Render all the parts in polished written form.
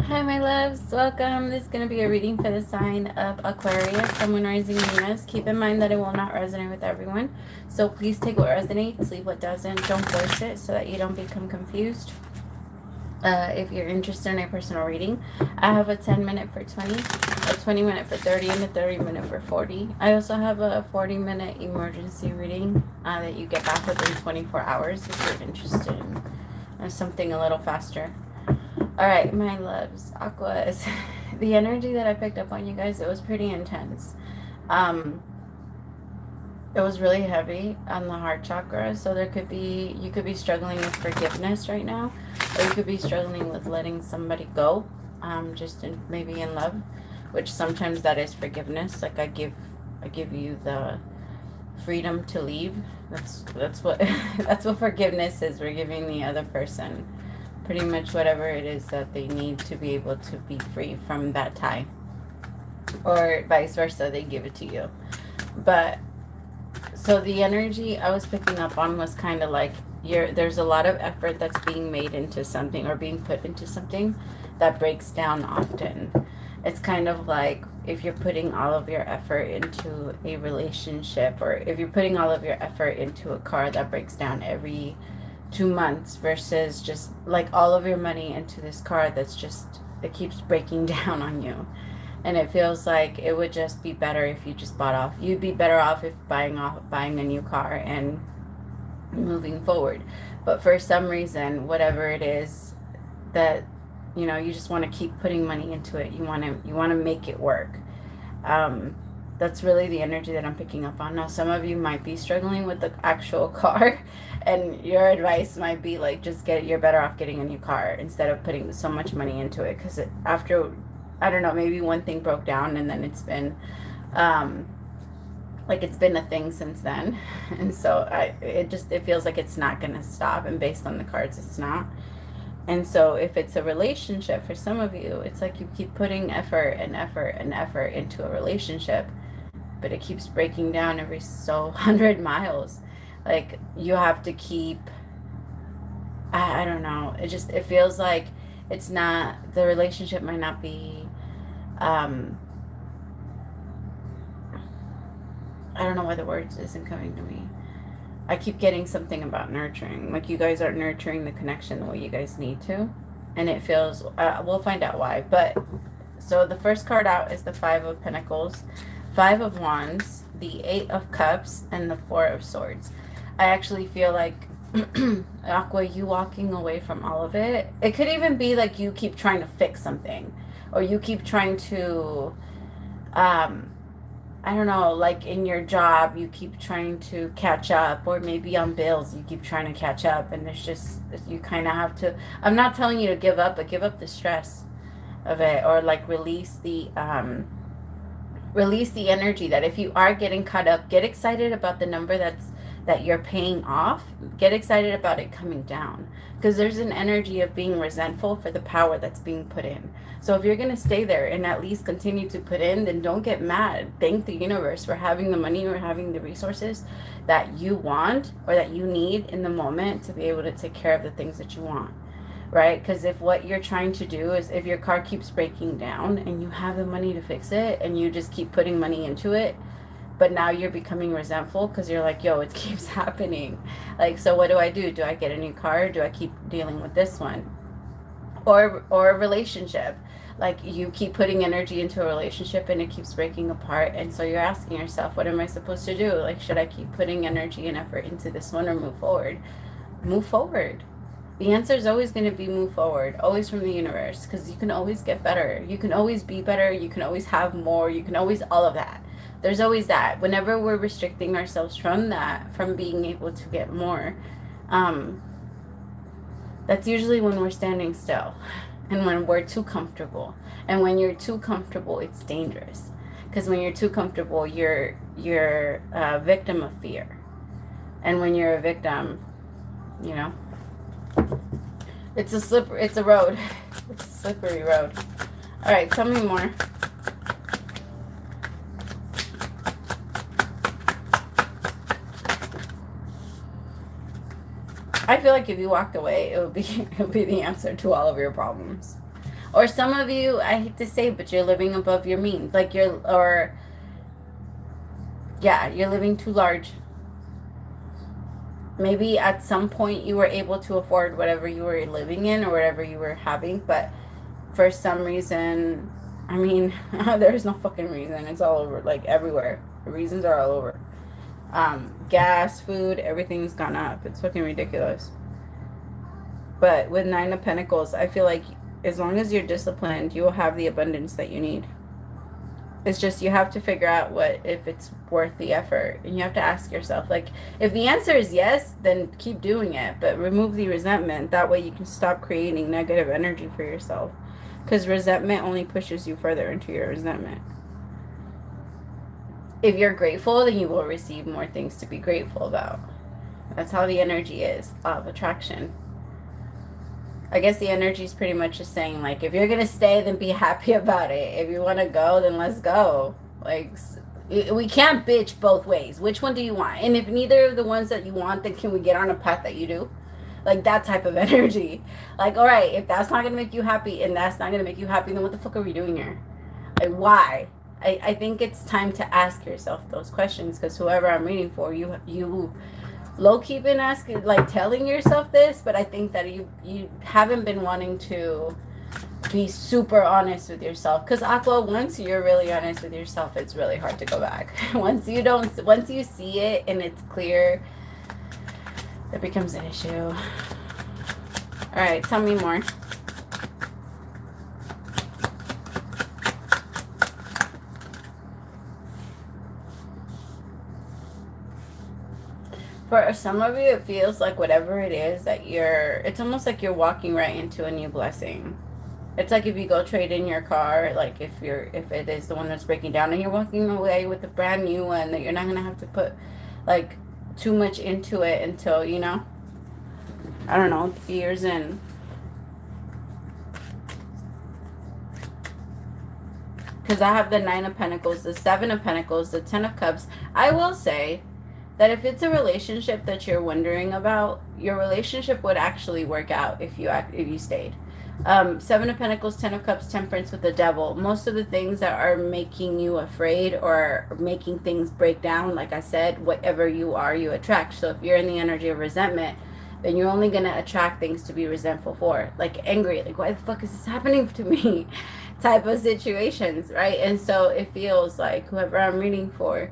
Hi, my loves. Welcome. This is going to be a reading for the sign of Aquarius, Sun, Moon, Rising, Venus. Keep in mind that it will not resonate with everyone. So please take what resonates, leave what doesn't. Don't force it so that you don't become confused. If you're interested in a personal reading, I have a 10-minute for 20, a 20-minute for 30, and a 30-minute for 40. I also have a 40-minute emergency reading that you get back within 24 hours if you're interested in something a little faster. All right, my loves, Aquas. The energy that I picked up on you guys, it was pretty intense. It was really heavy on the heart chakra, so you could be struggling with forgiveness right now, or you could be struggling with letting somebody go, maybe in love, which sometimes that is forgiveness. Like I give you the freedom to leave. That's what that's what forgiveness is. We're giving the other person pretty much whatever it is that they need to be able to be free from that tie, or vice versa, they give it to you. But so the energy I was picking up on was kind of like there's a lot of effort that's being made into something or being put into something that breaks down often. It's kind of like if you're putting all of your effort into a relationship, or if you're putting all of your effort into a car that breaks down every 2 months, versus just like all of your money into this car it keeps breaking down on you. And it feels like it would just be better if you just bought off. You'd be better off if buying a new car and moving forward. But for some reason, whatever it is that you just want to keep putting money into it. You want to make it work. That's really the energy that I'm picking up on. Now, some of you might be struggling with the actual car, and your advice might be like, you're better off getting a new car instead of putting so much money into it. Because after, I don't know, maybe one thing broke down, and then it's been, it's been a thing since then. And so it feels like it's not going to stop. And based on the cards, it's not. And so if it's a relationship, for some of you, it's like you keep putting effort and effort and effort into a relationship, but it keeps breaking down every 100 miles. Like you have to keep, I don't know. It feels like it's not, the relationship might not be, I don't know why the words isn't coming to me. I keep getting something about nurturing. Like you guys aren't nurturing the connection the way you guys need to. And it feels, we'll find out why. But, so the first card out is the 5 of Pentacles, 5 of Wands, the 8 of Cups, and the 4 of Swords. I actually feel like, Aqua, you walking away from all of it. It could even be like you keep trying to fix something. Or you keep trying to, I don't know, like in your job, you keep trying to catch up, or maybe on bills, you keep trying to catch up, and you kind of have to, I'm not telling you to give up, but give up the stress of it, or like release the energy that if you are getting caught up, get excited about the number that you're paying off. Get excited about it coming down, because there's an energy of being resentful for the power that's being put in. So if you're going to stay there and at least continue to put in, then don't get mad. Thank the universe for having the money or having the resources that you want or that you need in the moment to be able to take care of the things that you want. Right? Because if what you're trying to do is, if your car keeps breaking down and you have the money to fix it and you just keep putting money into it, but now you're becoming resentful because you're like, yo, it keeps happening. Like, so what do? Do I get a new car? Or do I keep dealing with this one? Or a relationship. Like you keep putting energy into a relationship and it keeps breaking apart. And so you're asking yourself, what am I supposed to do? Like, should I keep putting energy and effort into this one or move forward? Move forward. The answer is always going to be move forward, always from the universe, because you can always get better. You can always be better. You can always have more. You can always, all of that. There's always that. Whenever we're restricting ourselves from that, from being able to get more, that's usually when we're standing still and when we're too comfortable. And when you're too comfortable, it's dangerous. Because when you're too comfortable, you're a victim of fear. And when you're a victim, it's a road. It's a slippery road. All right, tell me more. I feel like if you walked away, it would be the answer to all of your problems. Or some of you, I hate to say, but you're living above your means. Like you're living too large. Maybe at some point you were able to afford whatever you were living in or whatever you were having, but for some reason, I mean, there's no fucking reason. It's all over, like everywhere. The reasons are all over. Gas, food, everything's gone up. It's fucking ridiculous. But with 9 of Pentacles, I feel like as long as you're disciplined, you will have the abundance that you need. It's just you have to figure out if it's worth the effort. And you have to ask yourself, like, if the answer is yes, then keep doing it. But remove the resentment. That way you can stop creating negative energy for yourself. Because resentment only pushes you further into your resentment. If you're grateful, then you will receive more things to be grateful about. That's how the energy is of attraction. I guess the energy is pretty much just saying, like, if you're going to stay, then be happy about it. If you want to go, then let's go. Like, we can't bitch both ways. Which one do you want? And if neither of the ones that you want, then can we get on a path that you do? Like, that type of energy. Like, all right, if that's not going to make you happy and that's not going to make you happy, then what the fuck are we doing here? Like, why? I think it's time to ask yourself those questions, because whoever I'm reading for, you low-key been asking, like, telling yourself this, but I think that you haven't been wanting to be super honest with yourself. Because Aqua, once you're really honest with yourself, it's really hard to go back. Once you see it and it's clear, it becomes an issue. All right, tell me more. For some of you, it feels like whatever it is that it's almost like you're walking right into a new blessing. It's like if you go trade in your car, like if it is the one that's breaking down and you're walking away with a brand new one that you're not going to have to put like too much into it until, you know, I don't know, years in. Because I have the 9 of Pentacles, the 7 of Pentacles, the 10 of Cups. I will say that if it's a relationship that you're wondering about, your relationship would actually work out if you stayed. 7 of Pentacles, 10 of Cups, Temperance with the Devil. Most of the things that are making you afraid or making things break down, like I said, whatever you are, you attract. So if you're in the energy of resentment, then you're only going to attract things to be resentful for. Like angry, like, why the fuck is this happening to me? Type of situations, right? And so it feels like whoever I'm reading for,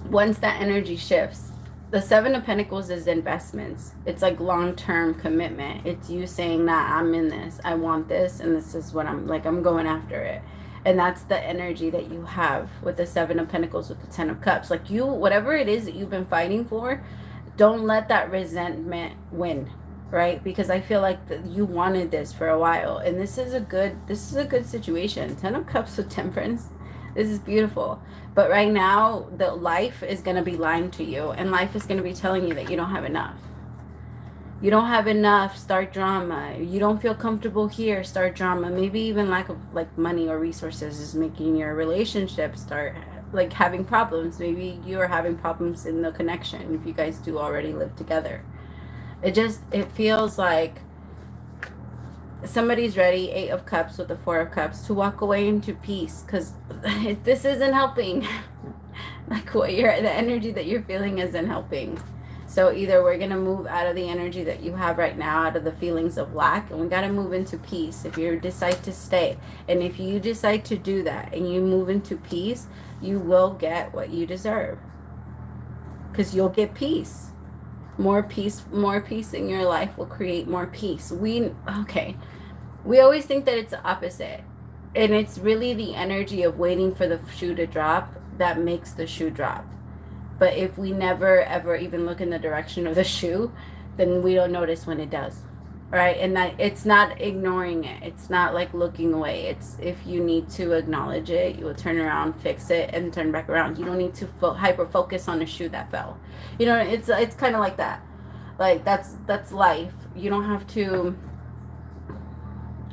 once that energy shifts, the 7 of Pentacles is investments. It's like long-term commitment. It's you saying that I'm in this, I want this, and this is what I'm going after it. And that's the energy that you have with the 7 of Pentacles with the 10 of Cups. Like whatever it is that you've been fighting for, don't let that resentment win, right? Because I feel like you wanted this for a while, and this is a good situation. 10 of Cups with Temperance. This is beautiful. But right now, the life is going to be lying to you. And life is going to be telling you that you don't have enough. You don't have enough, start drama. You don't feel comfortable here, start drama. Maybe even lack of money or resources is making your relationship start having problems. Maybe you are having problems in the connection if you guys do already live together. It feels like somebody's ready, 8 of Cups with the 4 of Cups, to walk away into peace, because this isn't helping. The energy that you're feeling isn't helping. So either we're going to move out of the energy that you have right now, out of the feelings of lack, and we got to move into peace if you decide to stay. And if you decide to do that and you move into peace, you will get what you deserve, because you'll get peace. More peace in your life will create more peace. We always think that it's the opposite. And it's really the energy of waiting for the shoe to drop that makes the shoe drop. But if we never, ever even look in the direction of the shoe, then we don't notice when it does. Right? And that it's not ignoring it. It's not like looking away. It's if you need to acknowledge it, you will turn around, fix it, and turn back around. You don't need to hyper focus on the shoe that fell. You know, it's kind of like that. Like that's life. You don't have to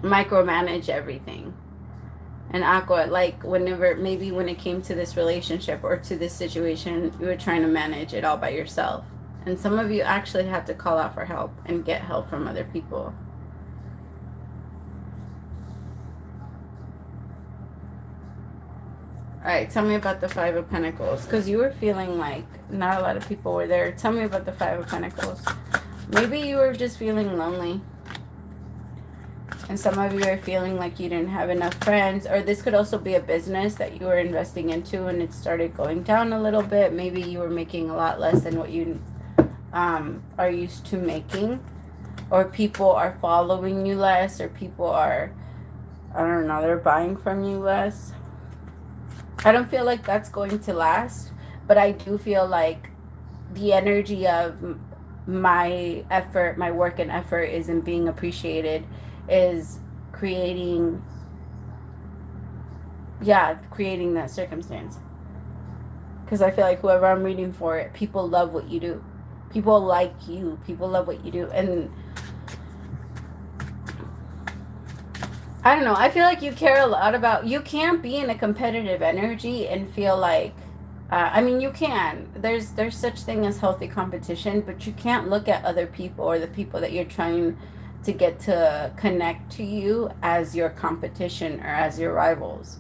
micromanage everything. And Aqua, when it came to this relationship or to this situation, you were trying to manage it all by yourself. And some of you actually had to call out for help and get help from other people. All right, tell me about the Five of Pentacles, because you were feeling like not a lot of people were there. Tell me about the Five of Pentacles. Maybe you were just feeling lonely. And some of you are feeling like you didn't have enough friends. Or this could also be a business that you were investing into and it started going down a little bit. Maybe you were making a lot less than what you are used to making. Or people are following you less. Or people are, I don't know, they're buying from you less. I don't feel like that's going to last. But I do feel like the energy of my effort, my work and effort isn't being appreciated, is creating that circumstance. Because I feel like whoever I'm reading for, it, people love what you do. People like you. People love what you do. And I don't know. I feel like you care a lot about... You can't be in a competitive energy and feel like... I mean, you can. There's such thing as healthy competition, but you can't look at other people or the people that you're trying to get to connect to you as your competition or as your rivals.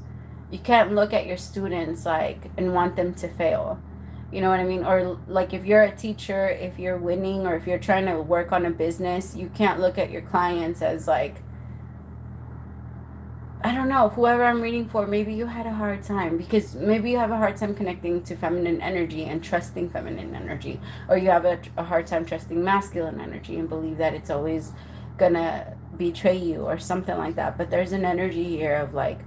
You can't look at your students like and want them to fail. You know what I mean? Or like if you're a teacher, if you're winning or if you're trying to work on a business, you can't look at your clients as like, I don't know, whoever I'm reading for, maybe you had a hard time because maybe you have a hard time connecting to feminine energy and trusting feminine energy. Or you have a hard time trusting masculine energy and believe that it's always gonna betray you or something like that. But there's an energy here of like,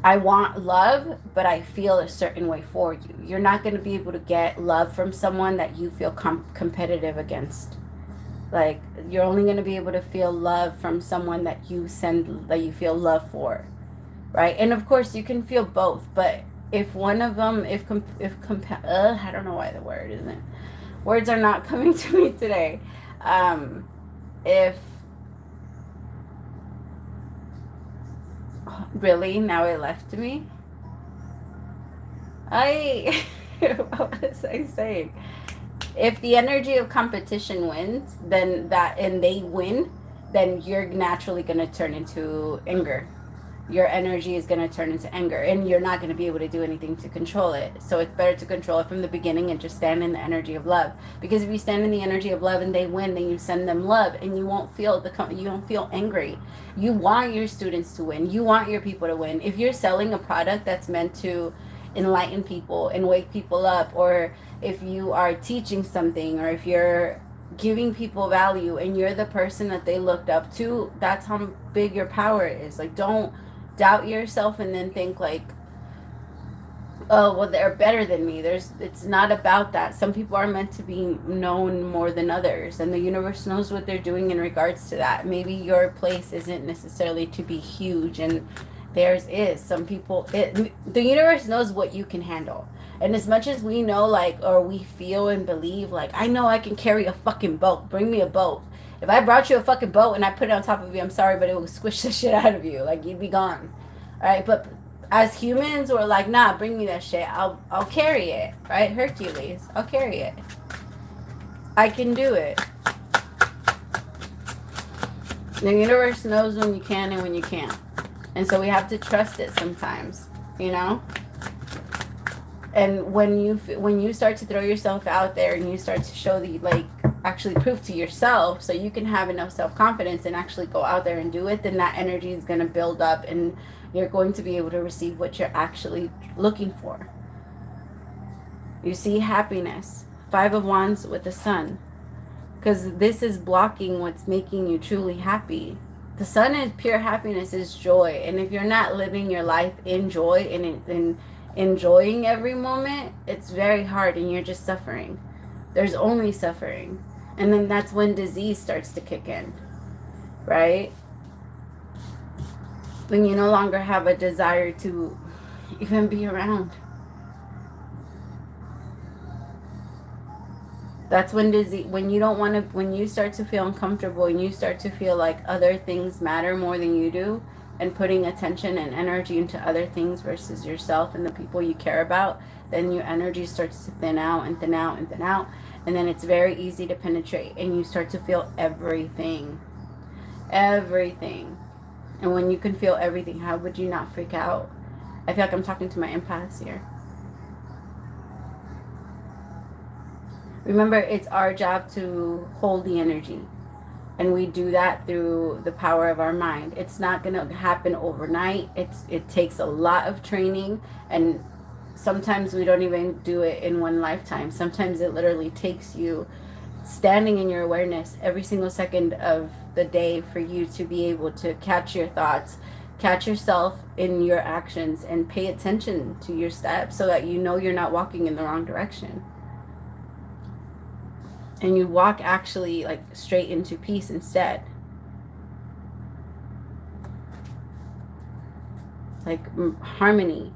I want love, but I feel a certain way for you. You're not going to be able to get love from someone that you feel competitive against. Like, you're only going to be able to feel love from someone that you feel love for, right? And of course, you can feel both, but if one of them, I don't know why the word isn't, words are not coming to me today. Really, now it left me. What was I saying? If the energy of competition wins, then they win, then you're naturally going to turn into anger. Your energy is going to turn into anger, and you're not going to be able to do anything to control it. So it's better to control it from the beginning and just stand in the energy of love. Because if you stand in the energy of love and they win, then you send them love, and you won't feel angry. You want your students to win. You want your people to win. If you're selling a product that's meant to enlighten people and wake people up, or if you are teaching something, or if you're giving people value and you're the person that they looked up to, that's how big your power is. Like, don't doubt yourself and then think like, oh, well, they're better than me. It's not about that. Some people are meant to be known more than others, and the universe knows what they're doing in regards to that. Maybe your place isn't necessarily to be huge and theirs is. Some people, the universe knows what you can handle. And as much as we know, like, or we feel and believe, like, I know I can carry a fucking boat. Bring me a boat. If I brought you a fucking boat and I put it on top of you, I'm sorry, but it will squish the shit out of you. Like, you'd be gone. All right, but as humans, we're like, nah, bring me that shit. I'll carry it. Right, Hercules. I'll carry it. I can do it. The universe knows when you can and when you can't. And so we have to trust it sometimes, you know? And when you start to throw yourself out there and you start to show actually prove to yourself, so you can have enough self-confidence and actually go out there and do it, then that energy is going to build up and you're going to be able to receive what you're actually looking for. You see, happiness. 5 of Wands with the Sun. Because this is blocking what's making you truly happy. The Sun is pure happiness, is joy. And if you're not living your life in joy and enjoying every moment, it's very hard and you're just suffering. There's only suffering. And then that's when disease starts to kick in, right? When you no longer have a desire to even be around. That's when when you start to feel uncomfortable and you start to feel like other things matter more than you do, and putting attention and energy into other things versus yourself and the people you care about, then your energy starts to thin out and thin out and thin out. And then it's very easy to penetrate and you start to feel everything. Everything. And when you can feel everything, how would you not freak out? I feel like I'm talking to my empaths here. Remember, it's our job to hold the energy. And we do that through the power of our mind. It's not going to happen overnight. It takes a lot of training, and sometimes we don't even do it in one lifetime. Sometimes it literally takes you standing in your awareness every single second of the day for you to be able to catch your thoughts, catch yourself in your actions, and pay attention to your steps so that you know you're not walking in the wrong direction. And you walk actually like straight into peace instead. Like harmony.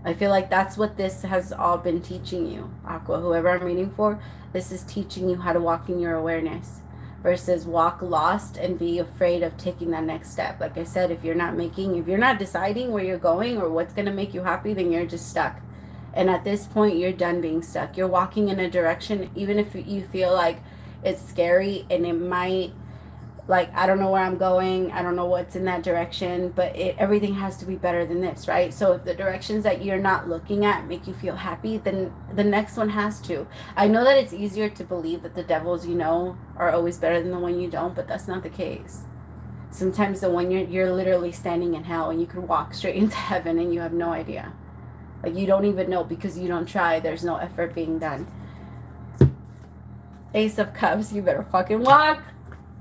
I feel like that's what this has all been teaching you, Aqua. Whoever I'm reading for, this is teaching you how to walk in your awareness versus walk lost and be afraid of taking that next step. Like I said, if you're not deciding where you're going or what's going to make you happy, then you're just stuck. And at this point, you're done being stuck. You're walking in a direction, even if you feel like it's scary and it might, like, I don't know where I'm going. I don't know what's in that direction, but everything has to be better than this, right? So if the directions that you're not looking at make you feel happy, then the next one has to. I know that it's easier to believe that the devils you know are always better than the one you don't, but that's not the case. Sometimes the one you're literally standing in hell and you could walk straight into heaven and you have no idea. Like, you don't even know because you don't try. There's no effort being done. Ace of Cups, you better fucking walk.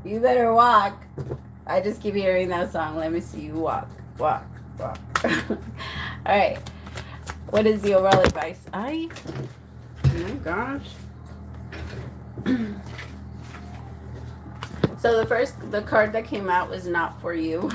You better walk. I just keep hearing that song. Let me see you walk, walk, walk. All right. What is the overall advice? Oh my gosh. So the card that came out was not for you.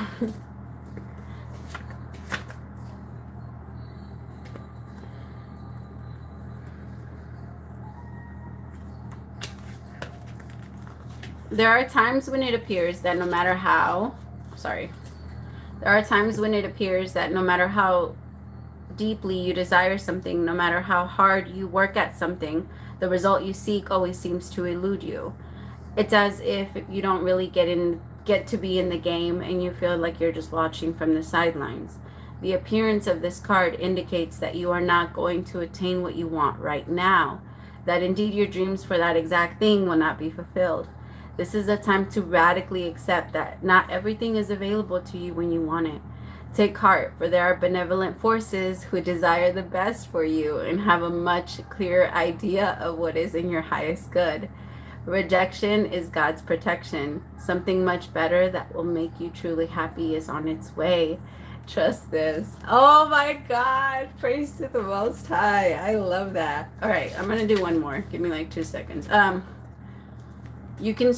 There are times when it appears that no matter how deeply you desire something, no matter how hard you work at something, the result you seek always seems to elude you. It's as if you don't really get to be in the game and you feel like you're just watching from the sidelines. The appearance of this card indicates that you are not going to attain what you want right now, that indeed your dreams for that exact thing will not be fulfilled. This is a time to radically accept that not everything is available to you when you want it. Take heart, for there are benevolent forces who desire the best for you and have a much clearer idea of what is in your highest good. Rejection is God's protection. Something much better that will make you truly happy is on its way. Trust this. Oh my God. Praise to the Most High. I love that. All right, I'm going to do one more. Give me like 2 seconds. You can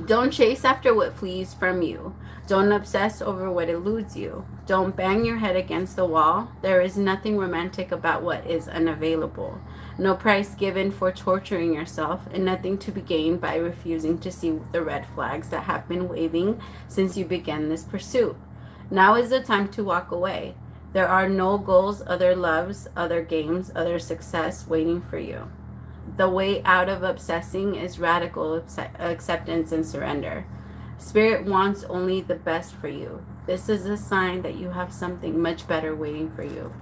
Don't chase after what flees from you. Don't obsess over what eludes you. Don't bang your head against the wall. There is nothing romantic about what is unavailable. No price given for torturing yourself, and nothing to be gained by refusing to see the red flags that have been waving since you began this pursuit. Now is the time to walk away. There are no goals, other loves, other games, other success waiting for you. The way out of obsessing is radical acceptance and surrender. Spirit wants only the best for you. This is a sign that you have something much better waiting for you.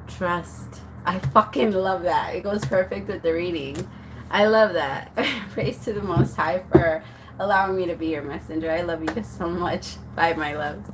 Trust. I fucking love that. It goes perfect with the reading. I love that. Praise to the Most High for allowing me to be your messenger. I love you so much. Bye, my loves.